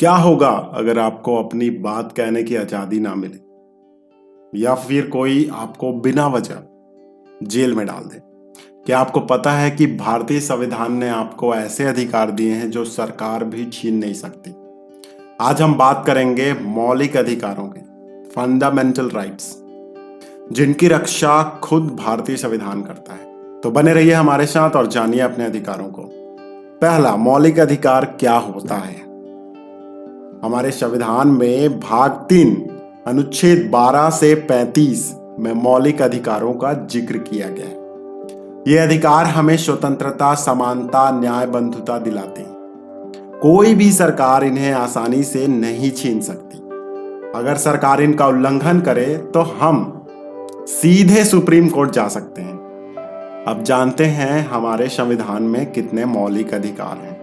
क्या होगा अगर आपको अपनी बात कहने की आजादी ना मिले या फिर कोई आपको बिना वजह जेल में डाल दे। क्या आपको पता है कि भारतीय संविधान ने आपको ऐसे अधिकार दिए हैं जो सरकार भी छीन नहीं सकती। आज हम बात करेंगे मौलिक अधिकारों के, फंडामेंटल राइट्स, जिनकी रक्षा खुद भारतीय संविधान करता है। तो बने रहिए हमारे साथ और जानिए अपने अधिकारों को। पहला, मौलिक अधिकार क्या होता है। हमारे संविधान में भाग 3 अनुच्छेद 12 से 35 में मौलिक अधिकारों का जिक्र किया गया है। ये अधिकार हमें स्वतंत्रता, समानता, न्याय, बंधुता दिलाते हैं। कोई भी सरकार इन्हें आसानी से नहीं छीन सकती। अगर सरकार इनका उल्लंघन करे तो हम सीधे सुप्रीम कोर्ट जा सकते हैं। अब जानते हैं हमारे संविधान में कितने मौलिक अधिकार हैं।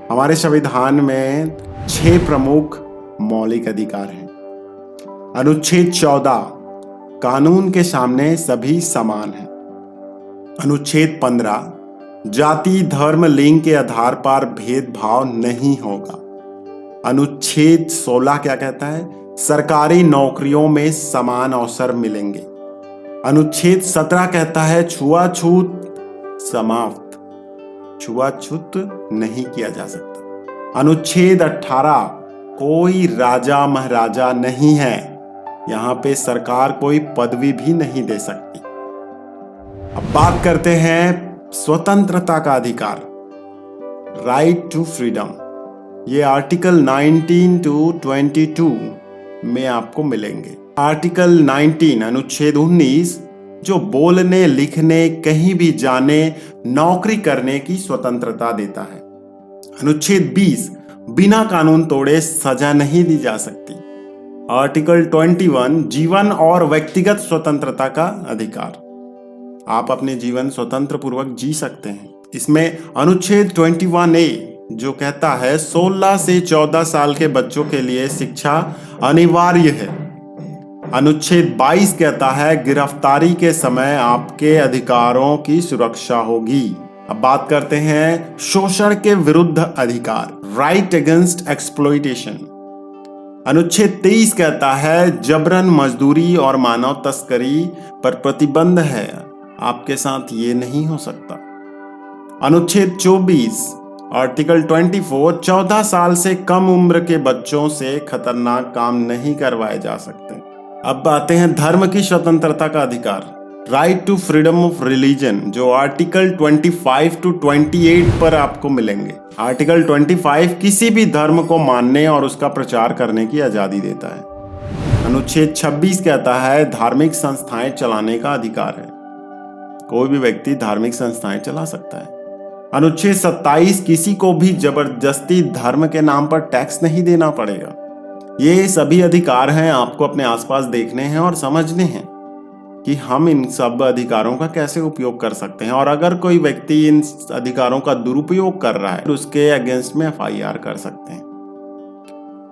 हमारे संविधान में 6 प्रमुख मौलिक अधिकार हैं। अनुच्छेद 14, कानून के सामने सभी समान हैं। अनुच्छेद 15, जाति, धर्म, लिंग के आधार पर भेदभाव नहीं होगा। अनुच्छेद 16 क्या कहता है? सरकारी नौकरियों में समान अवसर मिलेंगे। अनुच्छेद 17 कहता है छुआछूत समाप्त, छुआछूत नहीं किया जा सकता। अनुच्छेद 18, कोई राजा महाराजा नहीं है, यहां पे सरकार कोई पदवी भी नहीं दे सकती। अब बात करते हैं स्वतंत्रता का अधिकार, राइट टू फ्रीडम। ये आर्टिकल 19 to 22 में आपको मिलेंगे। आर्टिकल 19 अनुच्छेद 19 जो बोलने, लिखने, कहीं भी जाने, नौकरी करने की स्वतंत्रता देता है। अनुच्छेद 20, बिना कानून तोड़े सजा नहीं दी जा सकती। आर्टिकल 21, जीवन और व्यक्तिगत स्वतंत्रता का अधिकार, आप अपने जीवन स्वतंत्र पूर्वक जी सकते हैं। इसमें अनुच्छेद 21A जो कहता है 16 से 14 साल के बच्चों के लिए शिक्षा अनिवार्य है। अनुच्छेद 22 कहता है गिरफ्तारी के समय आपके अधिकारों की सुरक्षा होगी। अब बात करते हैं शोषण के विरुद्ध अधिकार, राइट अगेंस्ट एक्सप्लॉइटेशन। अनुच्छेद 23 कहता है जबरन मजदूरी और मानव तस्करी पर प्रतिबंध है, आपके साथ ये नहीं हो सकता। अनुच्छेद 24, आर्टिकल 24, 14 साल से कम उम्र के बच्चों से खतरनाक काम नहीं करवाए जा सकते। अब आते हैं धर्म की स्वतंत्रता का अधिकार, right to freedom of religion, जो आर्टिकल 25 to 28 पर आपको मिलेंगे। आर्टिकल 25 किसी भी धर्म को मानने और उसका प्रचार करने की आजादी देता है। अनुच्छेद 26 कहता है धार्मिक संस्थाएं चलाने का अधिकार है, कोई भी व्यक्ति धार्मिक संस्थाएं चला सकता है। अनुच्छेद 27, किसी को भी जबरदस्ती धर्म के नाम पर टैक्स नहीं देना पड़ेगा। ये सभी अधिकार हैं, आपको अपने आसपास देखने हैं और समझने हैं कि हम इन सब अधिकारों का कैसे उपयोग कर सकते हैं, और अगर कोई व्यक्ति इन अधिकारों का दुरुपयोग कर रहा है तो उसके अगेंस्ट में FIR कर सकते हैं।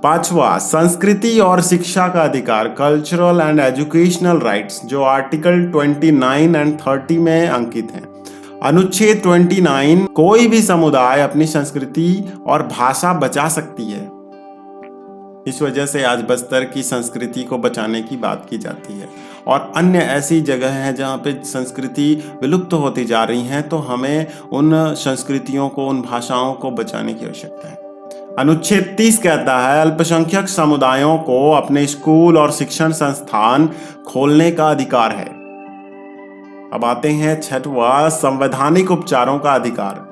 5वां, संस्कृति और शिक्षा का अधिकार, कल्चरल एंड एजुकेशनल राइट्स, जो आर्टिकल 29 and 30 में अंकित हैं। अनुच्छेद 29, कोई भी समुदाय अपनी संस्कृति और भाषा बचा सकती है। इस वजह से आज बस्तर की संस्कृति को बचाने की बात की जाती है, और अन्य ऐसी जगह हैं जहाँ पे संस्कृति विलुप्त होती जा रही हैं, तो हमें उन संस्कृतियों को, उन भाषाओं को बचाने की आवश्यकता है। अनुच्छेद 30 कहता है अल्पसंख्यक समुदायों को अपने स्कूल और शिक्षण संस्थान खोलने का अधिकार है। अब आते हैं 6वां, संवैधानिक उपचारों का अधिकार,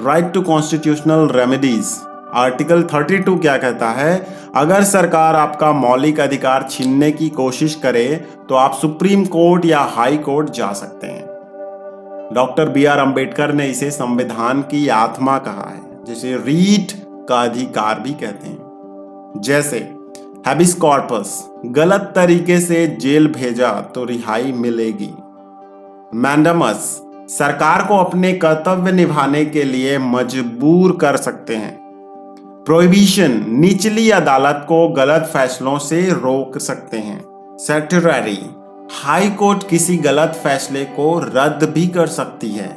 right to constitutional remedies. Article 32 क्या कहता है? अगर सरकार आपका मौलिक अधिकार छीनने की कोशिश करे तो आप सुप्रीम कोर्ट या हाई कोर्ट जा सकते हैं। डॉक्टर BR अम्बेडकर ने इसे संविधान की आत्मा कहा है, जिसे रीट का अधिकार भी कहते हैं। जैसे हैबिस कॉर्पस, गलत तरीके से जेल भेजा तो रिहाई मिलेगी। मैंडामस, सरकार को अपने कर्तव्य निभाने के लिए मजबूर कर सकते हैं। प्रोहिबिशन, निचली अदालत को गलत फैसलों से रोक सकते हैं। सेटररी, हाई कोर्ट किसी गलत फैसले को रद्द भी कर सकती है।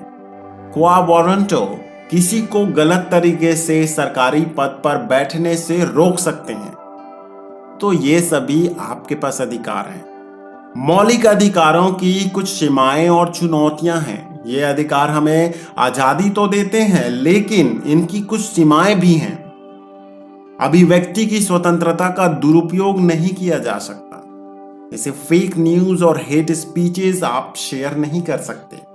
क्वा वारंटो, किसी को गलत तरीके से सरकारी पद पर बैठने से रोक सकते हैं। तो ये सभी आपके पास अधिकार हैं। मौलिक अधिकारों की कुछ सीमाएं और चुनौतियां हैं। ये अधिकार हमें आजादी तो देते हैं, लेकिन इनकी कुछ सीमाएं भी हैं। अभिव्यक्ति की स्वतंत्रता का दुरुपयोग नहीं किया जा सकता। जैसे फेक न्यूज और हेट स्पीचेस आप शेयर नहीं कर सकते।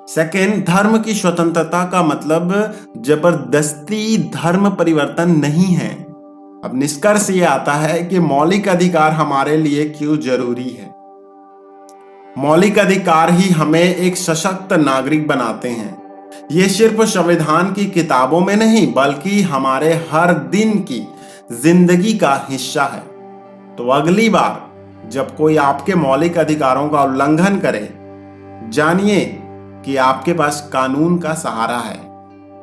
सेकेंड, धर्म की स्वतंत्रता का मतलब जबरदस्ती धर्म परिवर्तन नहीं है। अब निष्कर्ष ये आता है कि मौलिक अधिकार हमारे लिए क्यों जरूरी है। मौलिक अधिकार ही हमें एक सशक्त नागरिक बनाते हैं। ये सिर्फ संविधान की किताबों में नहीं, बल्कि हमारे हर दिन की जिंदगी का हिस्सा है। तो अगली बार जब कोई आपके मौलिक अधिकारों का उल्लंघन करे, जानिए कि आपके पास कानून का सहारा है।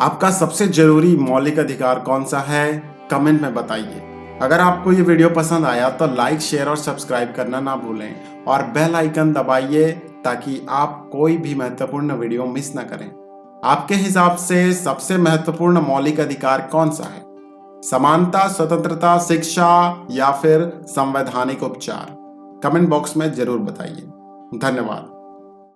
आपका सबसे जरूरी मौलिक अधिकार कौन सा है, कमेंट में बताइए। अगर आपको ये वीडियो पसंद आया तो लाइक, शेयर और सब्सक्राइब करना ना भूलें और बेल आइकन दबाइए ताकि आप कोई भी महत्वपूर्ण वीडियो मिस ना करें। आपके हिसाब से सबसे महत्वपूर्ण मौलिक अधिकार कौन सा है? समानता, स्वतंत्रता, शिक्षा या फिर संवैधानिक उपचार? कमेंट बॉक्स में जरूर बताइए। धन्यवाद।